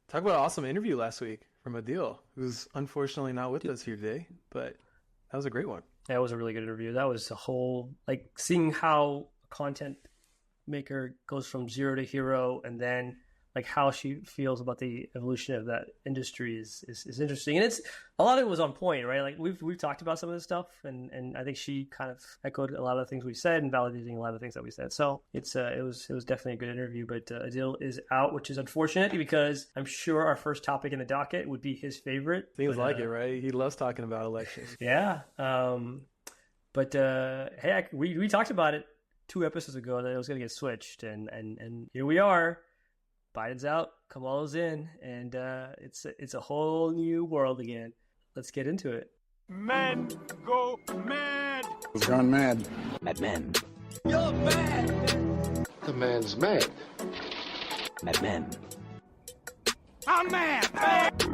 Talk about an awesome interview last week from Adil, who's unfortunately not with us here today, but that was a great one. That was a really good interview. That was a whole like seeing how a content maker goes from zero to hero, and then like how she feels about the evolution of that industry is interesting. And it's a lot of it was on point, right? Like we've talked about some of this stuff, and I think she kind of echoed a lot of the things we said and validating a lot of the things that we said. So it was definitely a good interview. But Adil is out, which is unfortunate because I'm sure our first topic in the docket would be his favorite. Seems like it, right? He loves talking about elections. Yeah. But hey, we talked about it 2 episodes ago that it was going to get switched, and here we are. Biden's out, Kamala's in, and it's a whole new world again. Let's get into it. Men go mad. Who's gone mad? Mad men. You're mad. The man's mad. Mad men. I'm mad.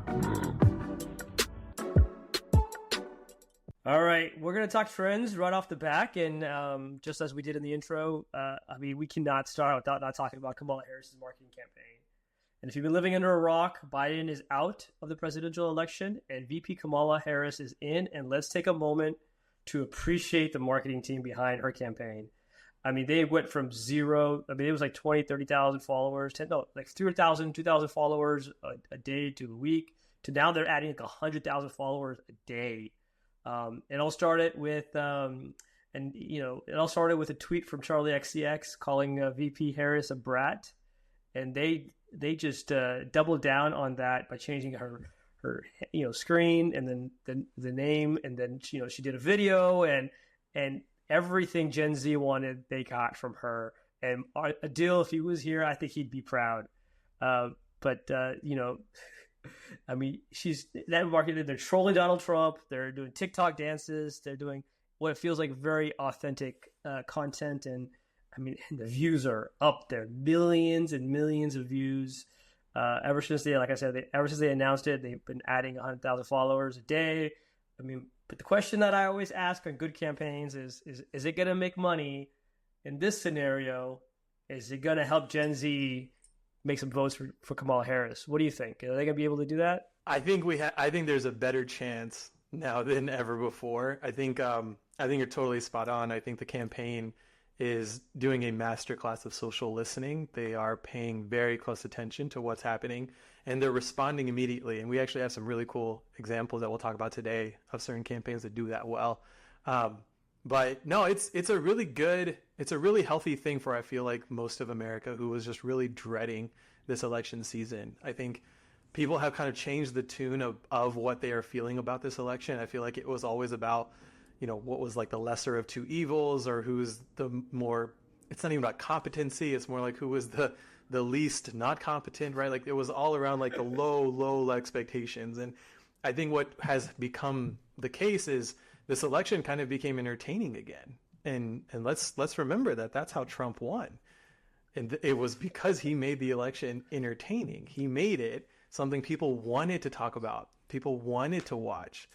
All right, we're going to talk trends right off the back, and just as we did in the intro, we cannot start without not talking about Kamala Harris's marketing campaign. And if you've been living under a rock, Biden is out of the presidential election, and VP Kamala Harris is in, and let's take a moment to appreciate the marketing team behind her campaign. I mean, they went from zero, it was like 20, 30,000 followers, like 3,000, 2,000 followers a day to a week, to now they're adding like 100,000 followers a day. It all started with, it all started with a tweet from Charlie XCX calling VP Harris a brat, and they just doubled down on that by changing her screen and then the name, and then she did a video, and everything Gen Z wanted they got from her. And Adil, if he was here, I think he'd be proud. I mean, she's that marketing. They're trolling Donald Trump. They're doing TikTok dances. They're doing what it feels like very authentic content. And I mean, and the views are up there, millions and millions of views. Ever since they announced it, they've been adding 100,000 followers a day. I mean, but the question that I always ask on good campaigns is it going to make money in this scenario? Is it going to help Gen Z make some votes for Kamala Harris? What do you think? Are they going to be able to do that? I think there's a better chance now than ever before. I think you're totally spot on. I think the campaign is doing a masterclass of social listening. They are paying very close attention to what's happening, and they're responding immediately. And we actually have some really cool examples that we'll talk about today of certain campaigns that do that well. But no, it's a really healthy thing for, I feel like, most of America who was just really dreading this election season. I think people have kind of changed the tune of what they are feeling about this election. I feel like it was always about, what was like the lesser of two evils, or who's the more, it's not even about competency. It's more like who was the least not competent, right? Like it was all around like the low expectations. And I think what has become the case is this election kind of became entertaining again. And let's remember that that's how Trump won. And it was because he made the election entertaining. He made it something people wanted to talk about, people wanted to watch.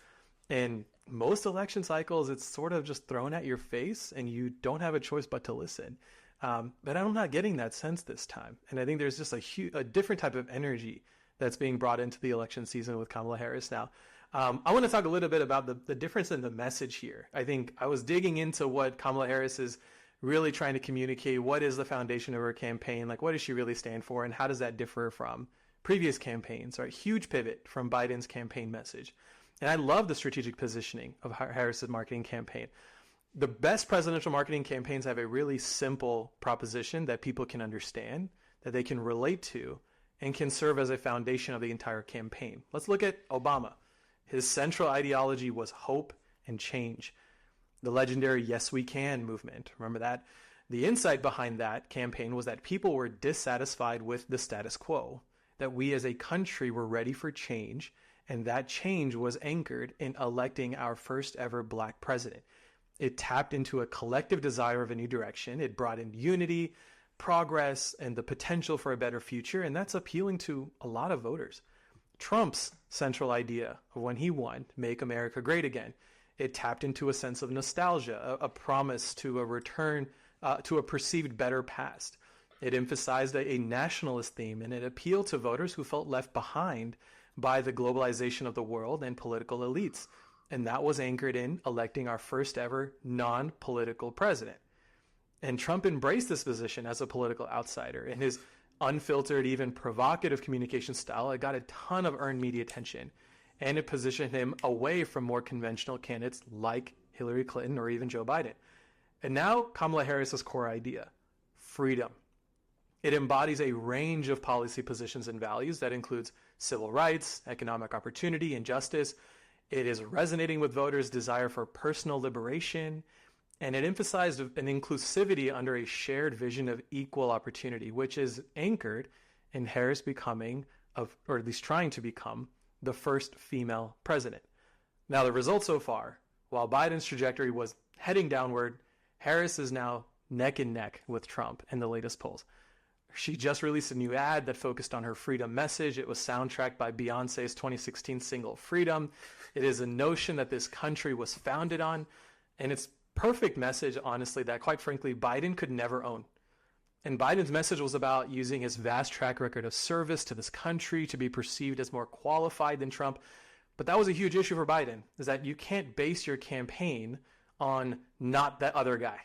And most election cycles, it's sort of just thrown at your face and you don't have a choice but to listen. But I'm not getting that sense this time. And I think there's just a different type of energy that's being brought into the election season with Kamala Harris now. I want to talk a little bit about the difference in the message here. I think I was digging into what Kamala Harris is really trying to communicate. What is the foundation of her campaign? Like, what does she really stand for? And how does that differ from previous campaigns? Right? Huge pivot from Biden's campaign message. And I love the strategic positioning of Harris's marketing campaign. The best presidential marketing campaigns have a really simple proposition that people can understand, that they can relate to, and can serve as a foundation of the entire campaign. Let's look at Obama. His central ideology was hope and change. The legendary Yes We Can movement. Remember that? The insight behind that campaign was that people were dissatisfied with the status quo, that we as a country were ready for change, and that change was anchored in electing our first ever Black president. It tapped into a collective desire of a new direction. It brought in unity, progress, and the potential for a better future, and that's appealing to a lot of voters. Trump's central idea of when he won, Make America Great Again, it tapped into a sense of nostalgia, a promise to a return to a perceived better past. It emphasized a nationalist theme, and it appealed to voters who felt left behind by the globalization of the world and political elites. And that was anchored in electing our first ever non-political president. And Trump embraced this position as a political outsider. In his unfiltered, even provocative communication style, it got a ton of earned media attention. And it positioned him away from more conventional candidates like Hillary Clinton or even Joe Biden. And now Kamala Harris's core idea, freedom. It embodies a range of policy positions and values that includes civil rights, economic opportunity, and justice. It is resonating with voters' desire for personal liberation, and it emphasized an inclusivity under a shared vision of equal opportunity, which is anchored in Harris becoming, or at least trying to become, the first female president. Now, the results so far, while Biden's trajectory was heading downward, Harris is now neck and neck with Trump in the latest polls. She just released a new ad that focused on her freedom message. It was soundtracked by Beyonce's 2016 single Freedom. It is a notion that this country was founded on, and it's perfect message, honestly, that quite frankly, Biden could never own. And Biden's message was about using his vast track record of service to this country to be perceived as more qualified than Trump. But that was a huge issue for Biden, is that you can't base your campaign on not that other guy.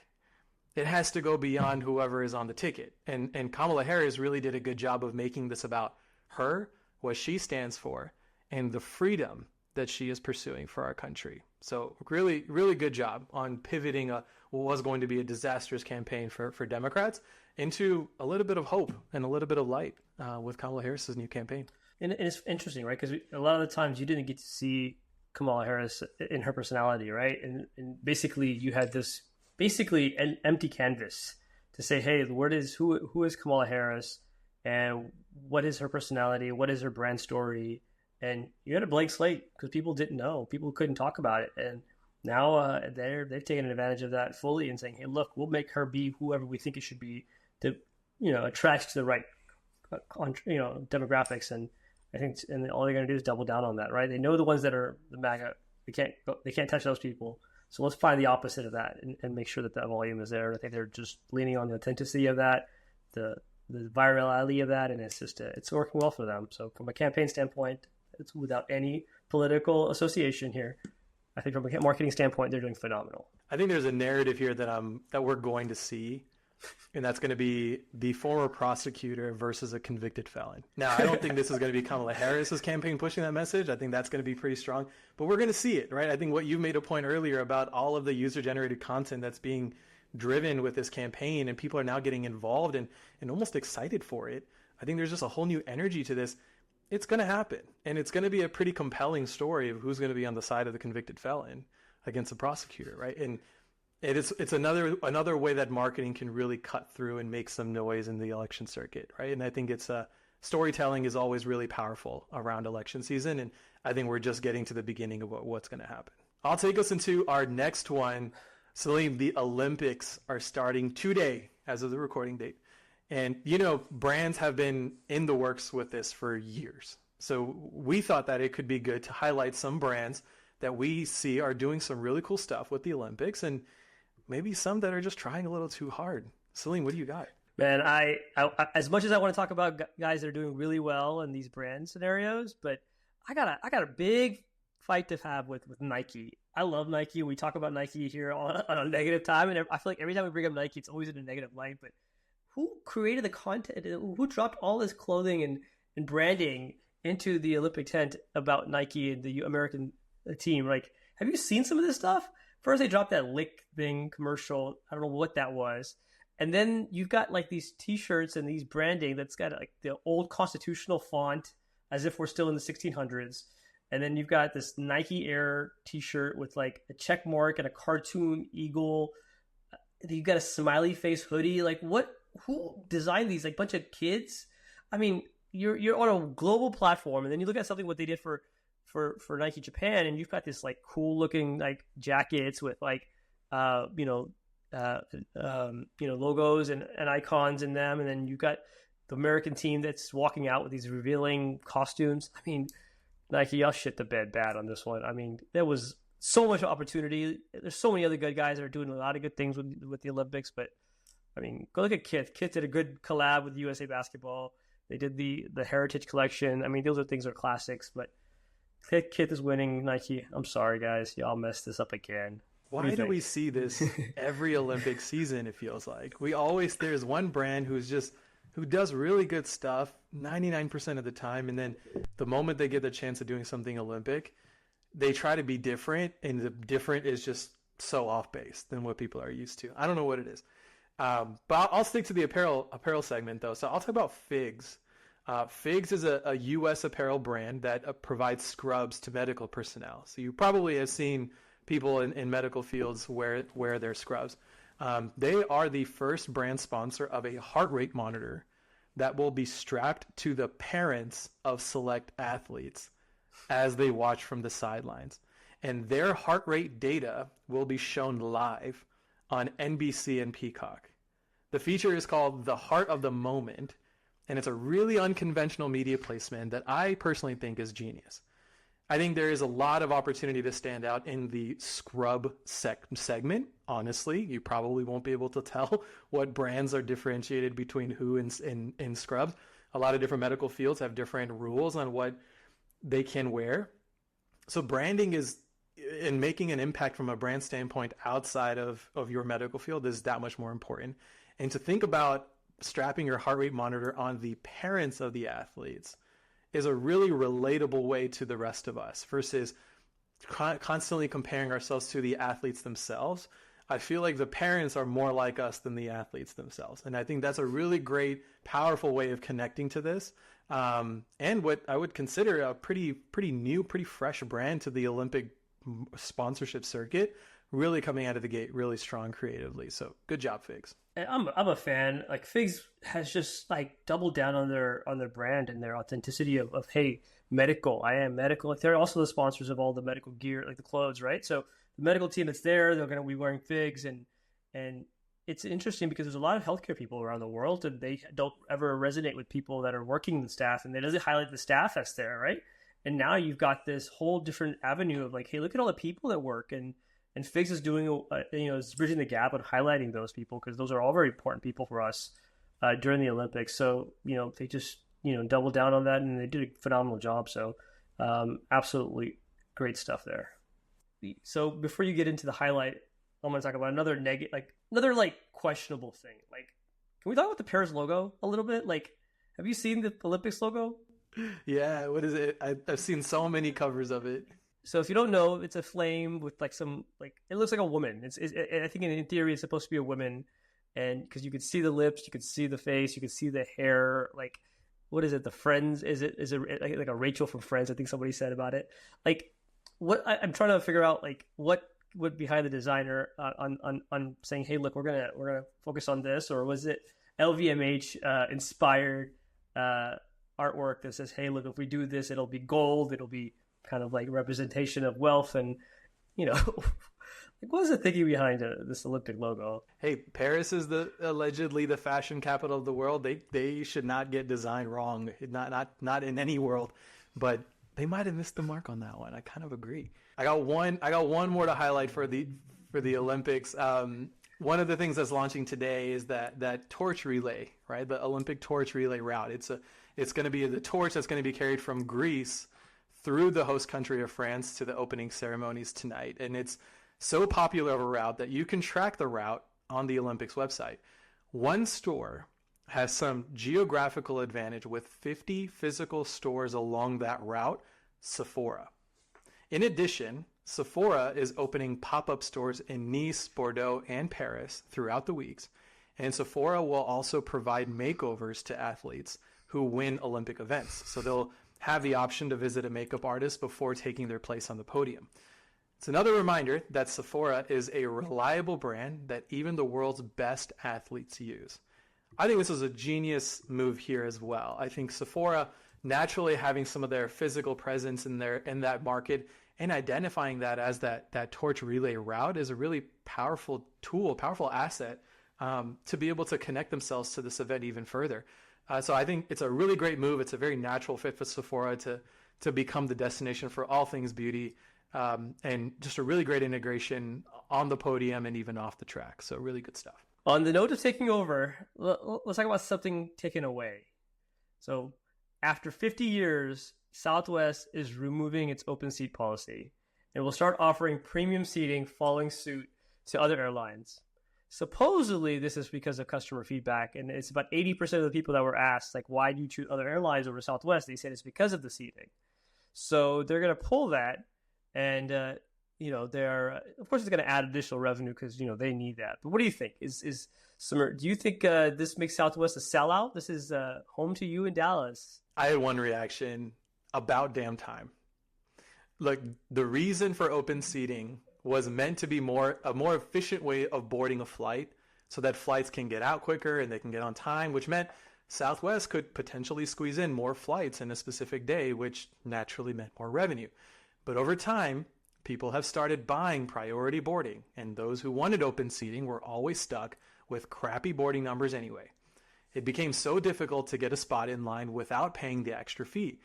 It has to go beyond whoever is on the ticket. And Kamala Harris really did a good job of making this about her, what she stands for, and the freedom that she is pursuing for our country. So really, really good job on pivoting what was going to be a disastrous campaign for Democrats into a little bit of hope and a little bit of light with Kamala Harris's new campaign. And it's interesting, right? Because a lot of the times you didn't get to see Kamala Harris in her personality, right? And basically you had this basically an empty canvas to say, hey, who is Kamala Harris, and what is her personality? What is her brand story? And you had a blank slate because people didn't know. People couldn't talk about it. And now they've taken advantage of that fully and saying, hey, look, we'll make her be whoever we think it should be to, attract to the right, demographics. And I think, and all they're going to do is double down on that, right? They know the ones that are the MAGA. They can't touch those people. So let's find the opposite of that and make sure that volume is there. I think they're just leaning on the authenticity of that, the virality of that, and it's working well for them. So from a campaign standpoint, it's without any political association here. I think from a marketing standpoint, they're doing phenomenal. I think there's a narrative here that we're going to see, and that's going to be the former prosecutor versus a convicted felon. Now, I don't think this is going to be Kamala Harris's campaign pushing that message. I think that's going to be pretty strong, but we're going to see it, right? I think what you made a point earlier about all of the user-generated content that's being driven with this campaign, and people are now getting involved and almost excited for it. I think there's just a whole new energy to this. It's going to happen, and it's going to be a pretty compelling story of who's going to be on the side of the convicted felon against the prosecutor, right? And it's another way that marketing can really cut through and make some noise in the election circuit, right? And I think storytelling is always really powerful around election season, and I think we're just getting to the beginning of what's going to happen. I'll take us into our next one. Salim, the Olympics are starting today as of the recording date. And, brands have been in the works with this for years. So we thought that it could be good to highlight some brands that we see are doing some really cool stuff with the Olympics, and maybe some that are just trying a little too hard. Salim, what do you got? Man, I as much as I want to talk about guys that are doing really well in these brand scenarios, but I got a big fight to have with Nike. I love Nike. We talk about Nike here on a negative time, and I feel like every time we bring up Nike, it's always in a negative light. But who created the content? Who dropped all this clothing and branding into the Olympic tent about Nike and the American team? Like, have you seen some of this stuff? First, they dropped that lick thing commercial. I don't know what that was. And then you've got like these T-shirts and these branding that's got like the old constitutional font as if we're still in the 1600s. And then you've got this Nike Air T-shirt with like a check mark and a cartoon eagle. You've got a smiley face hoodie. Like, who designed these? Like, bunch of kids? I mean, you're on a global platform, and then you look at something what they did for Nike Japan, and you've got this like cool looking like jackets with like logos and icons in them, and then you've got the American team that's walking out with these revealing costumes. I mean, Nike, y'all shit the bed bad on this one. I mean, there was so much opportunity. There's so many other good guys that are doing a lot of good things with the Olympics, but I mean, go look at Kith. Kith did a good collab with USA Basketball. They did the Heritage Collection. I mean, those are things that are classics, but Kith is winning. Nike, I'm sorry, guys. Y'all messed this up again. Why do we see this every Olympic season, it feels like? There's one brand who does really good stuff 99% of the time, and then the moment they get the chance of doing something Olympic, they try to be different, and the different is just so off base than what people are used to. I don't know what it is. But I'll stick to the apparel segment, though. So I'll talk about Figs. Figs is a U.S. apparel brand that provides scrubs to medical personnel. So you probably have seen people in medical fields wear their scrubs. They are the first brand sponsor of a heart rate monitor that will be strapped to the parents of select athletes as they watch from the sidelines. And their heart rate data will be shown live on NBC and Peacock. The feature is called The Heart of the Moment, and it's a really unconventional media placement that I personally think is genius. I think there is a lot of opportunity to stand out in the scrub segment. Honestly, you probably won't be able to tell what brands are differentiated between who in scrubs. A lot of different medical fields have different rules on what they can wear. So branding is, in making an impact from a brand standpoint outside of your medical field, is that much more important. And to think about strapping your heart rate monitor on the parents of the athletes is a really relatable way to the rest of us versus constantly comparing ourselves to the athletes themselves. I feel like the parents are more like us than the athletes themselves. And I think that's a really great, powerful way of connecting to this. And what I would consider a pretty new, pretty fresh brand to the Olympic sponsorship circuit, really coming out of the gate really strong creatively. So good job, Figs. I'm a fan. Like Figs has just like doubled down on their brand and their authenticity of hey, medical. I am medical. Like they're also the sponsors of all the medical gear, like the clothes, right? So the medical team that's there, they're going to be wearing Figs, and it's interesting because there's a lot of healthcare people around the world, and they don't ever resonate with people that are working the staff, and it doesn't highlight the staff that's there, right? And now you've got this whole different avenue of like, hey, look at all the people that work, and Figs is doing, is bridging the gap and highlighting those people because those are all very important people for us during the Olympics. So, they just, doubled down on that, and they did a phenomenal job. So, absolutely great stuff there. So before you get into the highlight, I'm going to talk about another questionable thing. Like, can we talk about the Paris logo a little bit? Like, have you seen the Olympics logo? Yeah, what is it? I've seen so many covers of it. So if you don't know, it's a flame with like some, like, it looks like a woman. I think in theory it's supposed to be a woman, and because you could see the lips, you could see the face, you could see the hair. Like, what is it? The Friends? Is it like a Rachel from Friends? I think somebody said about it. Like, I'm trying to figure out like what would behind the designer on saying, hey, look, we're gonna focus on this, or was it LVMH inspired artwork that says, hey, look, if we do this, it'll be gold, it'll be kind of like representation of wealth, and like what is the thinking behind this Olympic logo? Hey, Paris is allegedly the fashion capital of the world. They should not get design wrong, not in any world, but they might have missed the mark on that one. I kind of agree. I got one more to highlight for the Olympics. One of the things that's launching today is that torch relay, right? The Olympic torch relay route. It's going to be the torch that's going to be carried from Greece through the host country of France to the opening ceremonies tonight. And it's so popular of a route that you can track the route on the Olympics website. One store has some geographical advantage with 50 physical stores along that route, Sephora. In addition, Sephora is opening pop-up stores in Nice, Bordeaux, and Paris throughout the weeks. And Sephora will also provide makeovers to athletes who win Olympic events. So they'll have the option to visit a makeup artist before taking their place on the podium. It's another reminder that Sephora is a reliable brand that even the world's best athletes use. I think this is a genius move here as well. I think Sephora naturally having some of their physical presence in that market and identifying that as that torch relay route is a really powerful tool, powerful asset to be able to connect themselves to this event even further. So I think it's a really great move. It's a very natural fit for Sephora to become the destination for all things beauty, and just a really great integration on the podium and even off the track. So really good stuff. On the note of taking over, let's talk about something taken away. So, after 50 years, Southwest is removing its open seat policy and will start offering premium seating following suit to other airlines. Supposedly, this is because of customer feedback, and it's about 80% of the people that were asked, like, why do you choose other airlines over Southwest? They said it's because of the seating. So they're going to pull that, and they're of course it's going to add additional revenue because they need that. But what do you think? Is Sameer, do you think this makes Southwest a sellout? This is home to you in Dallas. I had one reaction: about damn time. Look, the reason for open seating was meant to be a more efficient way of boarding a flight so that flights can get out quicker and they can get on time, which meant Southwest could potentially squeeze in more flights in a specific day, which naturally meant more revenue. But over time, people have started buying priority boarding, and those who wanted open seating were always stuck with crappy boarding numbers anyway. It became so difficult to get a spot in line without paying the extra fee.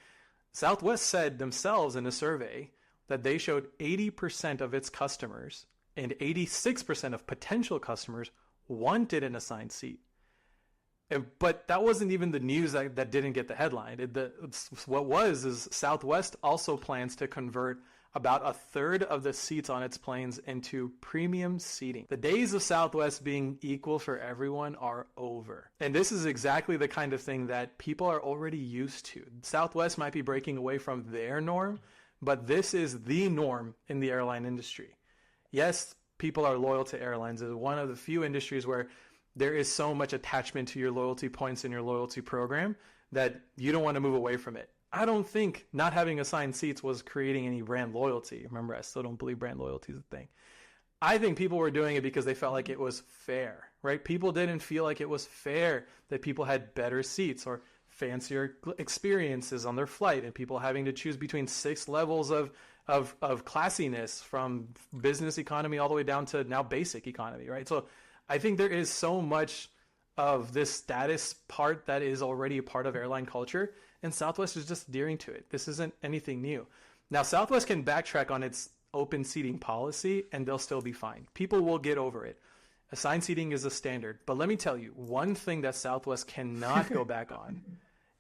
Southwest said themselves in a survey that they showed 80% of its customers and 86% of potential customers wanted an assigned seat. But that wasn't even the news that didn't get the headline. What was is Southwest also plans to convert about a third of the seats on its planes into premium seating. The days of Southwest being equal for everyone are over. And this is exactly the kind of thing that people are already used to. Southwest might be breaking away from their norm, but this is the norm in the airline industry. Yes, people are loyal to airlines. It's one of the few industries where there is so much attachment to your loyalty points in your loyalty program that you don't want to move away from it. I don't think not having assigned seats was creating any brand loyalty. Remember, I still don't believe brand loyalty is a thing. I think people were doing it because they felt like it was fair, right? People didn't feel like it was fair that people had better seats or fancier experiences on their flight, and people having to choose between 6 levels of classiness, from business economy all the way down to now basic economy, right? So I think there is so much of this status part that is already a part of airline culture, and Southwest is just adhering to it. This isn't anything new. Now, Southwest can backtrack on its open seating policy, and they'll still be fine. People will get over it. Assigned seating is a standard. But let me tell you, one thing that Southwest cannot go back on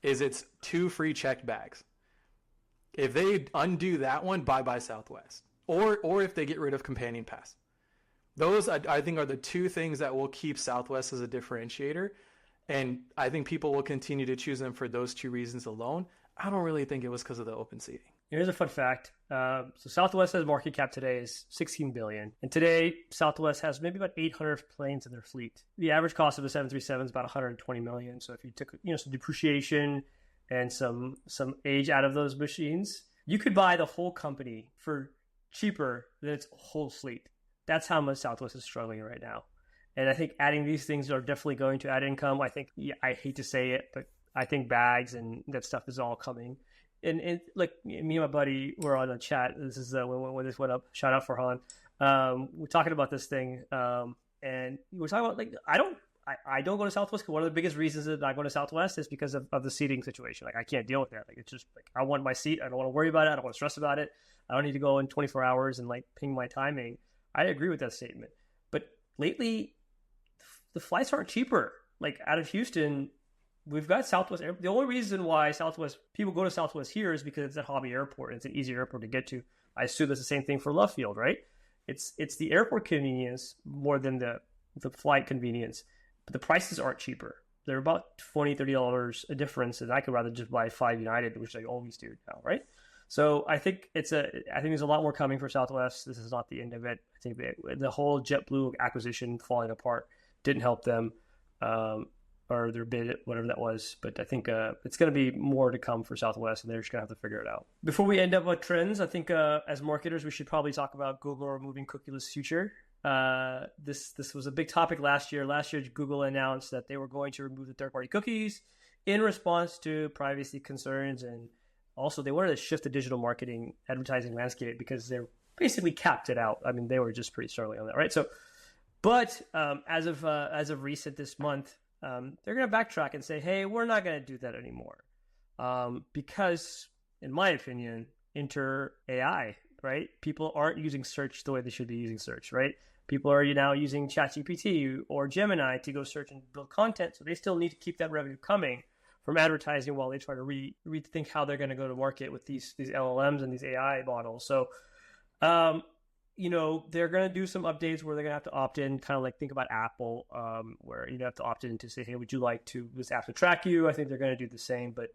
is its 2 free checked bags. If they undo that one, bye-bye Southwest. Or if they get rid of Companion Pass. Those, I think, are the 2 things that will keep Southwest as a differentiator. And I think people will continue to choose them for those 2 reasons alone. I don't really think it was because of the open seating. Here's a fun fact. So Southwest's market cap today is $16 billion. And today, Southwest has maybe about 800 planes in their fleet. The average cost of a 737 is about $120 million. So if you took some depreciation and some age out of those machines, you could buy the whole company for cheaper than its whole fleet. That's how much Southwest is struggling right now. And I think adding these things are definitely going to add income. I think, I hate to say it, but I think bags and that stuff is all coming. And like me and my buddy were on a chat. This is when this went up. Shout out for Han. We're talking about this thing, and we're talking about, like, I don't go to Southwest because one of the biggest reasons that I go to Southwest is because of the seating situation. Like, I can't deal with that. Like, it's just like, I want my seat. I don't want to worry about it. I don't want to stress about it. I don't need to go in 24 hours and like ping my timing. I agree with that statement. But lately, the flights aren't cheaper. Like, out of Houston, we've got Southwest. The only reason why people go to Southwest here is because it's a hobby airport. It's an easy airport to get to. I assume that's the same thing for Love Field, right? It's the airport convenience more than the flight convenience. But the prices aren't cheaper. They're about $20, $30 a difference, and I could rather just buy 5 United, which I always do now, right? So I think there's a lot more coming for Southwest. This is not the end of it. I think the whole JetBlue acquisition falling apart didn't help them. Or their bid, whatever that was. But I think it's going to be more to come for Southwest, and they're just going to have to figure it out. Before we end up with trends, I think as marketers, we should probably talk about Google removing cookieless future. This was a big topic last year. Last year, Google announced that they were going to remove the third-party cookies in response to privacy concerns, and also they wanted to shift the digital marketing advertising landscape because they're basically capped it out. I mean, they were just pretty surly on that, right? So, but as of recent this month, they're going to backtrack and say, hey, we're not going to do that anymore. Because, in my opinion, enter AI, right? People aren't using search the way they should be using search, right? People are now using ChatGPT or Gemini to go search and build content. So they still need to keep that revenue coming from advertising while they try to rethink how they're going to go to market with these LLMs and these AI models. So, they're going to do some updates where they're going to have to opt in, kind of like think about Apple, where you have to opt in to say, hey, would you like this app to track you? I think they're going to do the same. But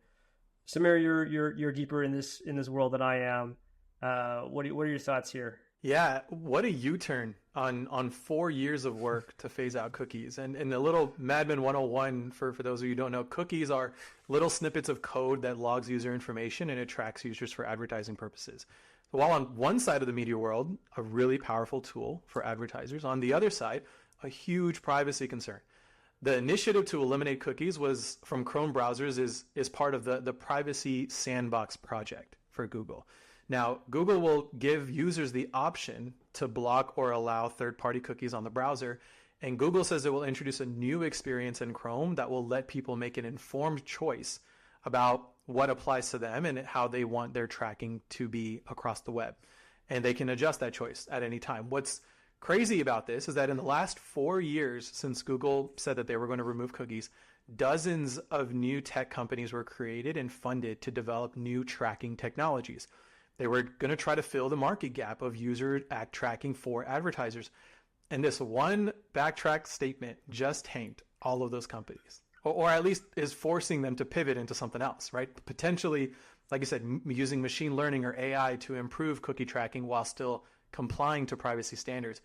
Sameer, you're deeper in this world than I am. What are your thoughts here? Yeah, what a U-turn on 4 years of work to phase out cookies. And a little Madman 101 for those of you who don't know, cookies are little snippets of code that logs user information and it tracks users for advertising purposes. So while on one side of the media world, a really powerful tool for advertisers, on the other side, a huge privacy concern. The initiative to eliminate cookies was from Chrome browsers is part of the Privacy Sandbox project for Google. Now, Google will give users the option to block or allow third-party cookies on the browser, and Google says it will introduce a new experience in Chrome that will let people make an informed choice about what applies to them and how they want their tracking to be across the web. And they can adjust that choice at any time. What's crazy about this is that in the last 4 years since Google said that they were going to remove cookies, dozens of new tech companies were created and funded to develop new tracking technologies. They were going to try to fill the market gap of user act tracking for advertisers. And this one backtrack statement just tanked all of those companies, or at least is forcing them to pivot into something else, right? Potentially, like you said, using machine learning or AI to improve cookie tracking while still complying to privacy standards.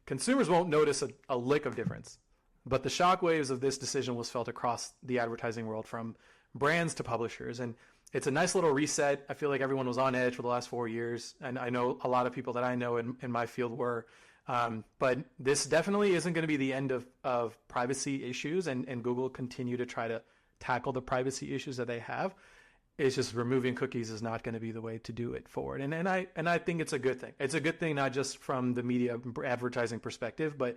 Consumers won't notice a lick of difference, but the shockwaves of this decision was felt across the advertising world, from brands to publishers. And it's a nice little reset. I feel like everyone was on edge for the last 4 years, and I know a lot of people that I know in my field were. But this definitely isn't going to be the end of privacy issues, and Google continue to try to tackle the privacy issues that they have. It's just removing cookies is not going to be the way to do it forward. And I think it's a good thing. It's a good thing not just from the media advertising perspective, but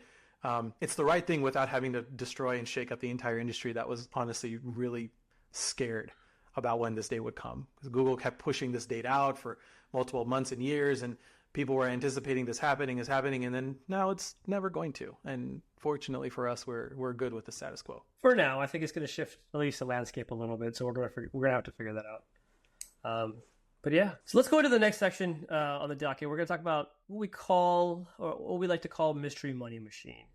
it's the right thing without having to destroy and shake up the entire industry that was honestly really scared about when this day would come. Because Google kept pushing this date out for multiple months and years, and people were anticipating this happening, and then now it's never going to. And fortunately for us, we're good with the status quo. For now, I think it's going to shift at least the landscape a little bit, so we're gonna have to figure that out. But yeah, so let's go into the next section on the docket. We're going to talk about what we like to call mystery money machine,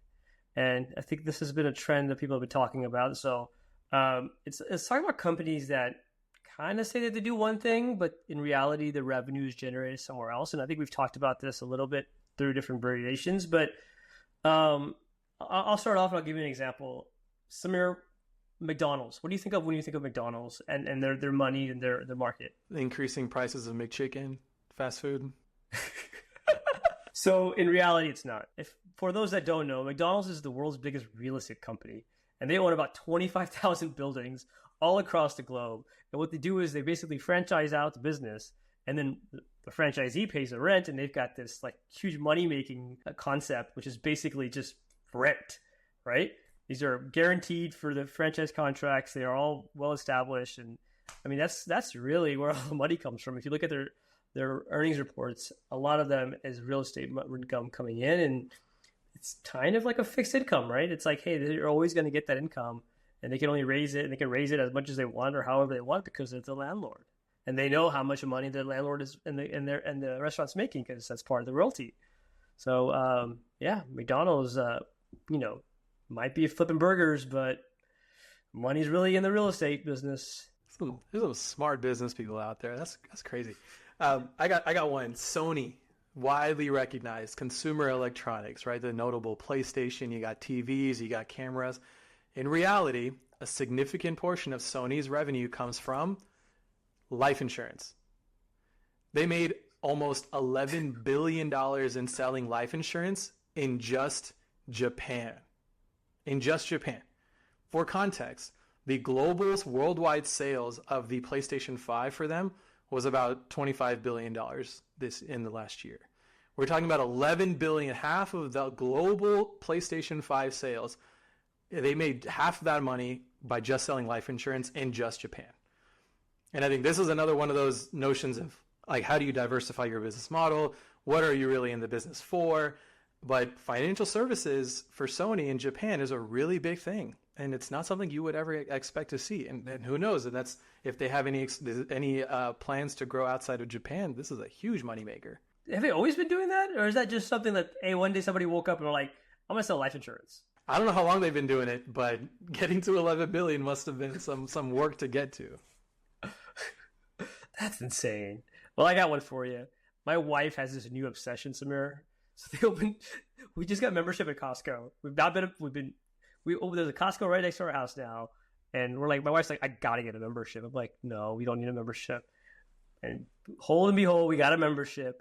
and I think this has been a trend that people have been talking about. So it's talking about companies that kind of say that they do one thing, but in reality, the revenue is generated somewhere else. And I think we've talked about this a little bit through different variations, but I'll start off and I'll give you an example. Sameer, McDonald's. What do you think of when you think of McDonald's and their money and their market? Increasing prices of McChicken, fast food. So in reality, it's not. For those that don't know, McDonald's is the world's biggest real estate company, and they own about 25,000 buildings all across the globe. And what they do is they basically franchise out the business, and then the franchisee pays the rent, and they've got this like huge money-making concept, which is basically just rent, right? These are guaranteed for the franchise contracts. They are all well established, and I mean that's really where all the money comes from. If you look at their earnings reports, a lot of them is real estate income coming in, and it's kind of like a fixed income, right? It's like, hey, they're always going to get that income, and they can only raise it, and they can raise it as much as they want or however they want because they're the landlord, and they know how much money the landlord is and the restaurant's making because that's part of the royalty. So yeah, McDonald's, might be flipping burgers, but money's really in the real estate business. There's some smart business people out there. That's crazy. I got one. Sony, widely recognized consumer electronics, right? The notable PlayStation. You got TVs, you got cameras. In reality, a significant portion of Sony's revenue comes from life insurance. They made almost $11 billion in selling life insurance in just Japan. For context, the global worldwide sales of the PlayStation 5 for them was about $25 billion in the last year. We're talking about $11 billion, half of the global PlayStation 5 sales. They made half of that money by just selling life insurance in just Japan. And I think this is another one of those notions of like, how do you diversify your business model? What are you really in the business for? But financial services for Sony in Japan is a really big thing, and it's not something you would ever expect to see. And who knows? And that's if they have any plans to grow outside of Japan. This is a huge moneymaker. Have they always been doing that, or is that just something that one day somebody woke up and were like, "I'm gonna sell life insurance"? I don't know how long they've been doing it, but getting to 11 billion must have been some work to get to. That's insane. Well, I got one for you. My wife has this new obsession, Sameer. So we just got membership at Costco. There's a Costco right next to our house now, and we're like, my wife's like, I gotta get a membership. I'm like, no, we don't need a membership. And hold and behold, we got a membership,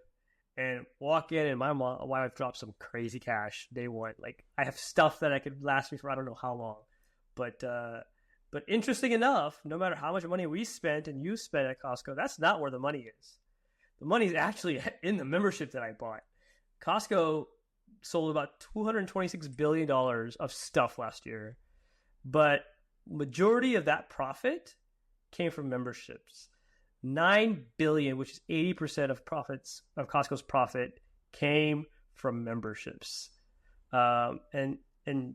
and walk in, and my wife dropped some crazy cash day one. Like, I have stuff that I could last me for I don't know how long, but interesting enough, no matter how much money we spent and you spent at Costco, that's not where the money is. The money is actually in the membership that I bought. Costco sold about $226 billion of stuff last year, but majority of that profit came from memberships. $9 billion, which is 80% of Costco's profit, came from memberships, and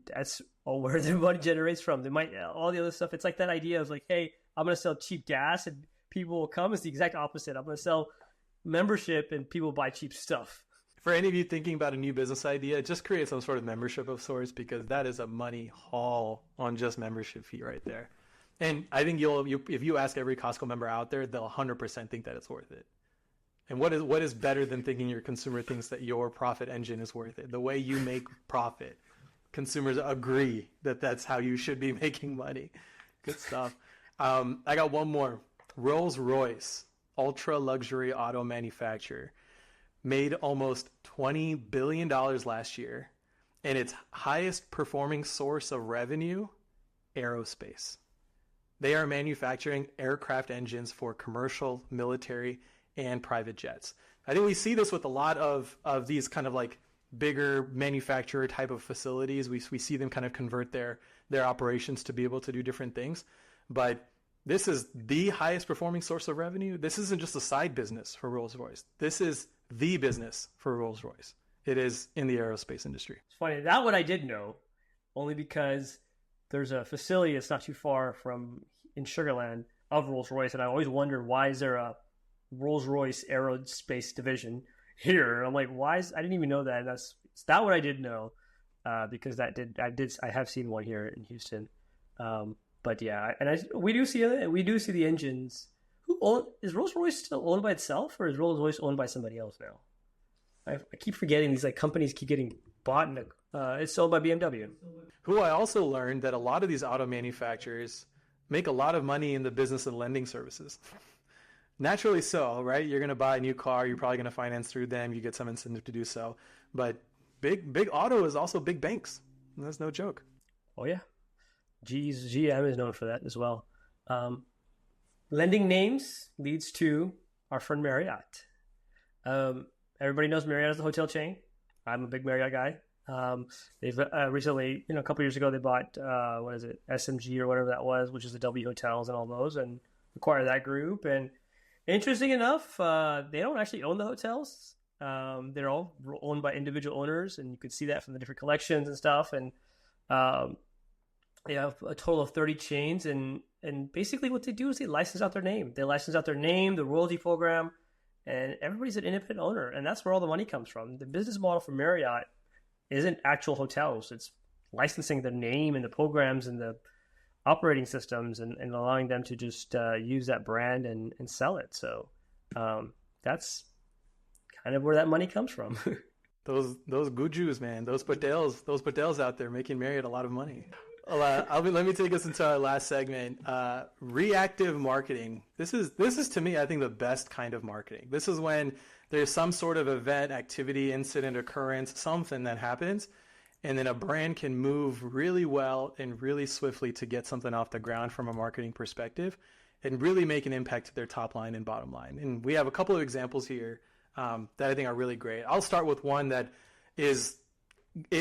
that's all where the money generates from. They might all the other stuff. It's like that idea of like, hey, I'm going to sell cheap gas and people will come. It's the exact opposite. I'm going to sell membership and people buy cheap stuff. For any of you thinking about a new business idea, just create some sort of membership of sorts, because that is a money haul on just membership fee right there. And I think if you ask every Costco member out there, they'll 100% think that it's worth it. And what is better than thinking your consumer thinks that your profit engine is worth it? The way you make profit, consumers agree that that's how you should be making money. Good stuff. I got one more. Rolls-Royce, ultra luxury auto manufacturer, made almost $20 billion last year, and its highest performing source of revenue, aerospace. They are manufacturing aircraft engines for commercial, military, and private jets. I think we see this with a lot of these kind of like bigger manufacturer type of facilities. We see them kind of convert their operations to be able to do different things. But this is the highest performing source of revenue. This isn't just a side business for Rolls-Royce. This is the business for Rolls-Royce. It is in the aerospace industry. It's funny. That one I did know, only because there's a facility that's not too far in Sugar Land of Rolls-Royce, and I always wondered, why is there a Rolls-Royce aerospace division here? And I'm like, I didn't even know that. And that's that what I did know, because I have seen one here in Houston. But yeah, and we do see the engines. Is Rolls-Royce still owned by itself, or is Rolls-Royce owned by somebody else now? I keep forgetting these like companies keep getting bought, and it's sold by BMW. Who I also learned that a lot of these auto manufacturers make a lot of money in the business of lending services. Naturally so, right? You're going to buy a new car, you're probably going to finance through them, you get some incentive to do so. But big auto is also big banks. And that's no joke. Oh yeah, GM is known for that as well. Lending names leads to our friend Marriott. Everybody knows Marriott is a hotel chain. I'm a big Marriott guy. They've recently, a couple years ago, they bought SMG or whatever that was, which is the W Hotels and all those, and acquired that group. And interesting enough, they don't actually own the hotels. They're all owned by individual owners, and you could see that from the different collections and stuff. And they have a total of 30 chains, and basically what they do is they license out their name. They license out their name, the royalty program, and everybody's an independent owner, and that's where all the money comes from. The business model for Marriott isn't actual hotels. It's licensing the name and the programs and the operating systems and allowing them to just use that brand and sell it. So that's kind of where that money comes from. Those Gujus, man, those Patels out there making Marriott a lot of money. Let me take us into our last segment. Reactive marketing. This is to me, I think, the best kind of marketing. This is when there's some sort of event, activity, incident, occurrence, something that happens, and then a brand can move really well and really swiftly to get something off the ground from a marketing perspective and really make an impact to their top line and bottom line. And we have a couple of examples here that I think are really great. I'll start with one that is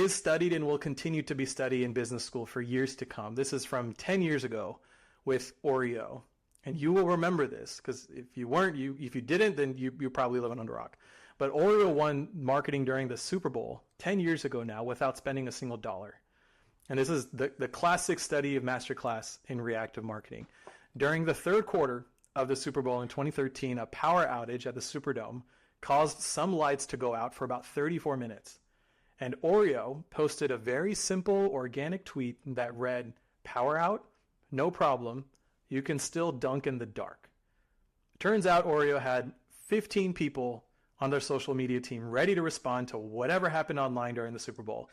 studied and will continue to be studied in business school for years to come. This is from 10 years ago with Oreo. And you will remember this, because if you didn't, then you're probably living under a rock. But Oreo won marketing during the Super Bowl 10 years ago now without spending a single dollar. And this is the classic study of masterclass in reactive marketing. During the third quarter of the Super Bowl in 2013, a power outage at the Superdome caused some lights to go out for about 34 minutes. And Oreo posted a very simple organic tweet that read, "Power out? No problem. You can still dunk in the dark." Turns out Oreo had 15 people on their social media team ready to respond to whatever happened online during the Super Bowl.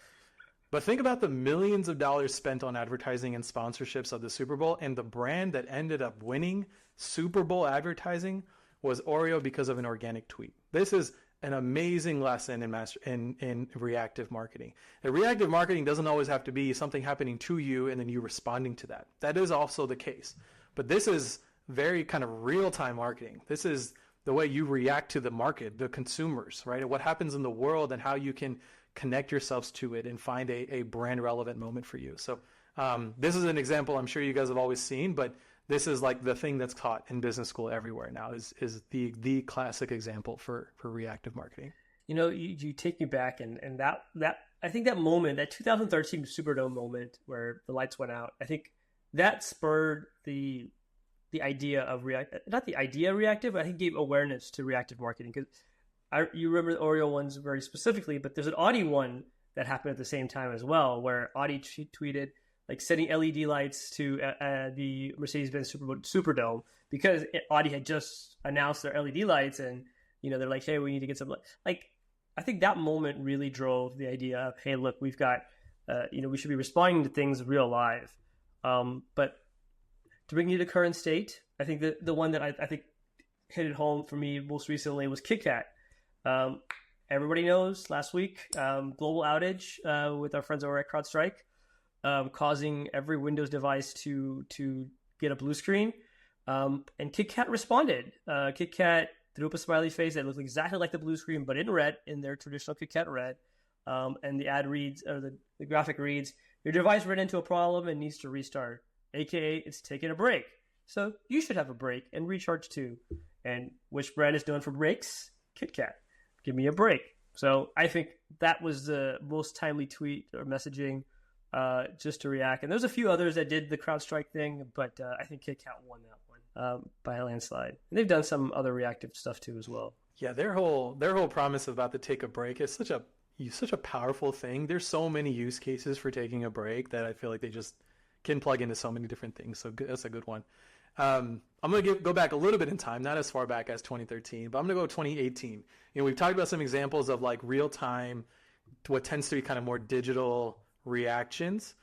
But think about the millions of dollars spent on advertising and sponsorships of the Super Bowl, and the brand that ended up winning Super Bowl advertising was Oreo because of an organic tweet. This is an amazing lesson in reactive marketing. And reactive marketing doesn't always have to be something happening to you and then you responding to that. That is also the case. But this is very kind of real-time marketing. This is the way you react to the market, the consumers, right? What happens in the world and how you can connect yourselves to it and find a brand relevant moment for you. So this is an example I'm sure you guys have always seen, but this is like the thing that's taught in business school everywhere now is the classic example for reactive marketing. You know, you take me back and that I think that moment, that 2013 Superdome moment where the lights went out, I think that spurred the idea of not the idea of reactive, but I think gave awareness to reactive marketing. Because you remember the Oreo ones very specifically, but there's an Audi one that happened at the same time as well, where Audi tweeted like setting LED lights to the Mercedes-Benz Superdome because Audi had just announced their LED lights, and you know they're like, hey, we need to get some like. I think that moment really drove the idea of, hey, look, we've got, we should be responding to things real live. But to bring you to current state, I think that the one that I think hit it home for me most recently was Kit Kat. Everybody knows last week, global outage with our friends over at CrowdStrike, causing every Windows device to get a blue screen. And Kit Kat responded. Kit Kat threw up a smiley face that looked exactly like the blue screen, but in red, in their traditional Kit Kat red. And the ad reads, or the graphic reads, your device ran into a problem and needs to restart, aka it's taking a break. So you should have a break and recharge too. And which brand is known for breaks? Kit Kat. Give me a break. So I think that was the most timely tweet or messaging just to react. And there's a few others that did the CrowdStrike thing, but I think Kit Kat won that one by a landslide. And they've done some other reactive stuff too as well. Yeah, their whole promise about the take a break is such a powerful thing. There's so many use cases for taking a break that I feel like they just can plug into so many different things. So that's a good one. I'm going to go back a little bit in time, not as far back as 2013, but I'm going to go 2018. We've talked about some examples of like real time, what tends to be kind of more digital reactions,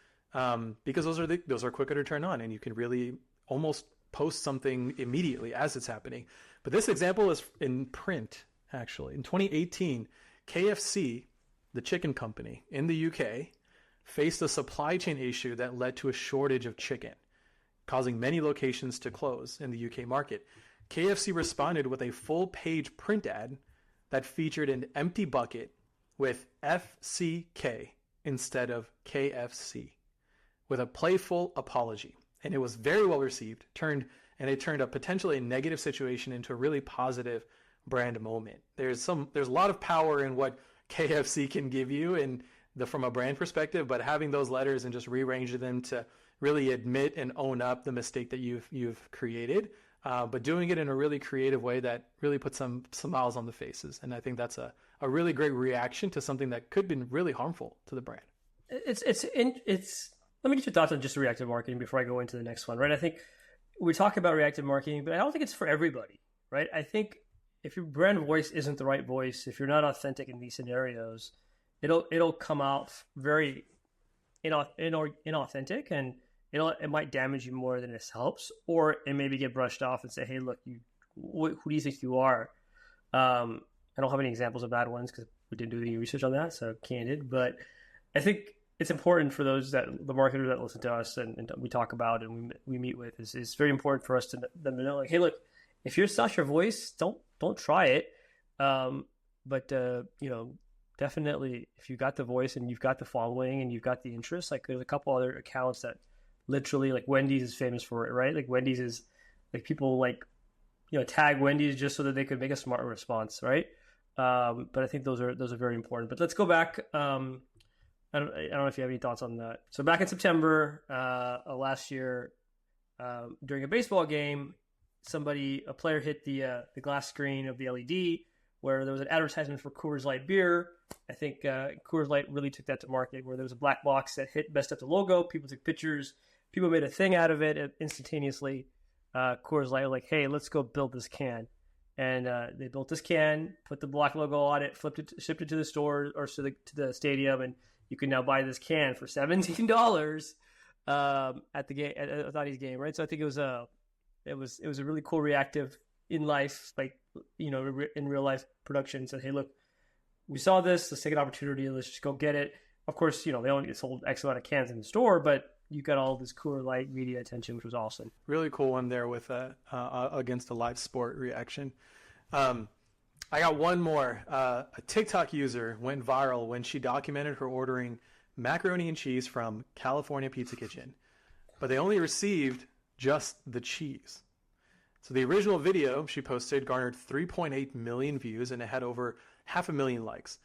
because those are quicker to turn on, and you can really almost post something immediately as it's happening. But this example is in print, actually. In 2018, KFC, the chicken company in the UK, faced a supply chain issue that led to a shortage of chicken, causing many locations to close in the UK market. KFC responded with a full-page print ad that featured an empty bucket with FCK instead of KFC, with a playful apology. And it was very well received, it turned a potentially negative situation into a really positive brand moment. There's a lot of power in what KFC can give you from a brand perspective, but having those letters and just rearranging them to really admit and own up the mistake that you've created, but doing it in a really creative way that really puts some smiles on the faces. And I think that's a really great reaction to something that could have been really harmful to the brand. Let me get your thoughts on just reactive marketing before I go into the next one, right? I think we talk about reactive marketing, but I don't think it's for everybody, right? I think if your brand voice isn't the right voice, if you're not authentic in these scenarios, it'll come out very inauthentic, and it might damage you more than it helps, or it maybe get brushed off and say, hey, look, who do you think you are? I don't have any examples of bad ones because we didn't do any research on that, so candid. But I think it's important for the marketers that listen to us and we talk about and we meet with. It's very important for us to them to know, like, hey, look, if you're such your voice, don't try it. But definitely, if you got the voice and you've got the following and you've got the interest, like there's a couple other accounts that literally, like Wendy's is famous for it, right? Like Wendy's is like people like, tag Wendy's just so that they could make a smart response, right? But I think those are very important. But let's go back. I don't know if you have any thoughts on that. So back in September last year, during a baseball game, a player hit the glass screen of the LED where there was an advertisement for Coors Light beer. I think Coors Light really took that to market, where there was a black box that messed up the logo. People took pictures. People made a thing out of it instantaneously. Coors Light were like, hey, let's go build this can. And they built this can, put the black logo on it, shipped it to the store or to the stadium, and you can now buy this can for $17 at the game, at Thaddeus game, right? So I think it was a really cool reactive in life, like, you know, in real life production. Said, hey, look, we saw this, let's take an opportunity, let's just go get it. Of course, you know, they only sold X amount of cans in the store, but you got all this Coors Light media attention, which was awesome. Really cool one there with against a live sport reaction. I got one more. A TikTok user went viral when she documented her ordering macaroni and cheese from California Pizza Kitchen, but they only received just the cheese. So the original video she posted garnered 3.8 million views and it had over 500,000 likes.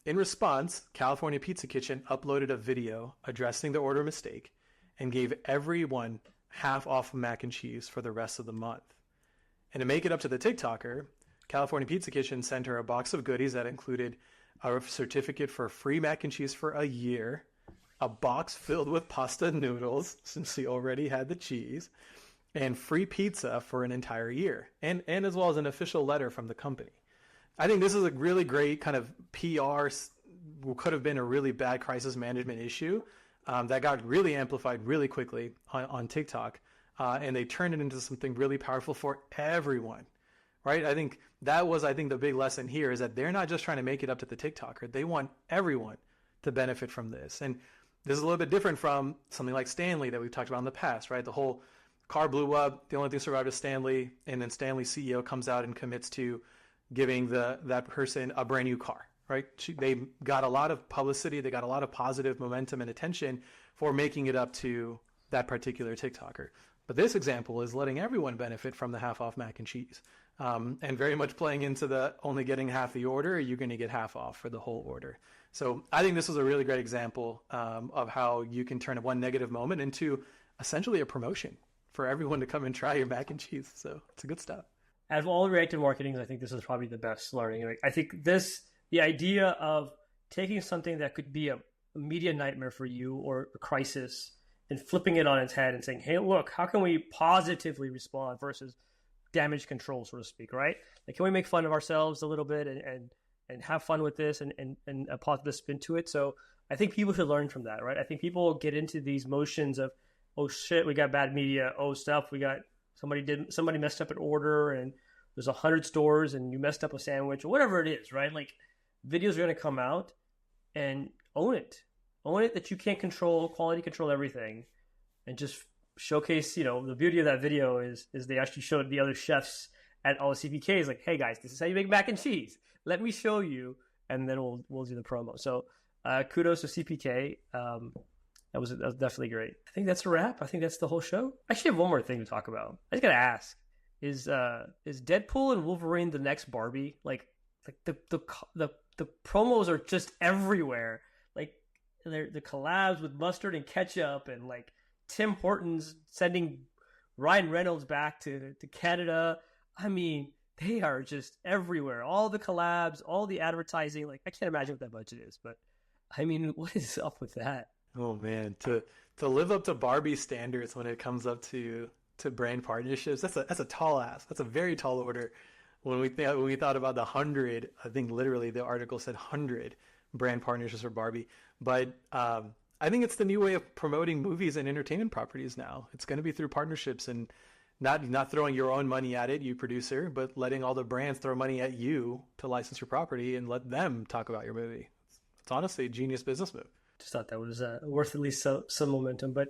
In response, California Pizza Kitchen uploaded a video addressing the order mistake and gave everyone half off mac and cheese for the rest of the month. And to make it up to the TikToker, California Pizza Kitchen sent her a box of goodies that included a certificate for free mac and cheese for a year, a box filled with pasta noodles, since she already had the cheese, and free pizza for an entire year, and as well as an official letter from the company. I think this is a really great kind of PR, what could have been a really bad crisis management issue that got really amplified really quickly on TikTok, and they turned it into something really powerful for everyone, right? I think that was, the big lesson here is that they're not just trying to make it up to the TikToker. They want everyone to benefit from this. And this is a little bit different from something like Stanley that we've talked about in the past, right? The whole car blew up. The only thing survived is Stanley. And then Stanley's CEO comes out and commits to giving that person a brand new car, right? They got a lot of publicity. They got a lot of positive momentum and attention for making it up to that particular TikToker. But this example is letting everyone benefit from the half off mac and cheese, and very much playing into the only getting half the order, you're going to get half off for the whole order. So I think this was a really great example of how you can turn one negative moment into essentially a promotion for everyone to come and try your mac and cheese. So it's a good stuff. Out of all the reactive marketing, I think this is probably the best learning. Like, I think the idea of taking something that could be a media nightmare for you or a crisis and flipping it on its head and saying, hey, look, how can we positively respond versus damage control, so to speak, right? Like, can we make fun of ourselves a little bit and have fun with this and a positive spin to it? So I think people should learn from that, right? I think people get into these motions of, oh shit, we got bad media. Oh stuff, we got somebody messed up an order and there's 100 stores and you messed up a sandwich or whatever it is, right? Like, videos are going to come out, and own it that you can't quality control everything, and just showcase, the beauty of that video is they actually showed the other chefs at all the CPKs, like, hey guys, this is how you make mac and cheese. Let me show you, and then we'll do the promo. So kudos to CPK. That was definitely great. I think that's a wrap. I think that's the whole show. I actually have one more thing to talk about. I just gotta ask: is Deadpool and Wolverine the next Barbie? Like the promos are just everywhere. Like, the collabs with mustard and ketchup, and like Tim Hortons sending Ryan Reynolds back to Canada. I mean, they are just everywhere. All the collabs, all the advertising. Like, I can't imagine what that budget is, but I mean, what is up with that? Oh man, to live up to Barbie standards when it comes up to brand partnerships, that's a tall ask. That's a very tall order. When we thought about the 100, I think literally the article said 100 brand partnerships for Barbie. But I think it's the new way of promoting movies and entertainment properties now. It's going to be through partnerships and not throwing your own money at it, you producer, but letting all the brands throw money at you to license your property and let them talk about your movie. It's honestly a genius business move. Just thought that was worth at least some momentum. But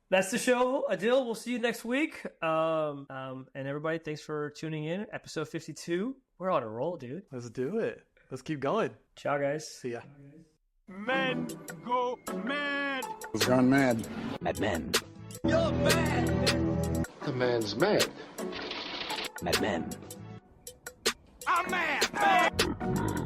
that's the show. Adil, we'll see you next week. And everybody, thanks for tuning in. Episode 52. We're on a roll, dude. Let's do it. Let's keep going. Ciao, guys. See ya. Men go mad. He's gone mad. Mad Men. You're mad. The man's mad. Mad Men. I'm mad. mad.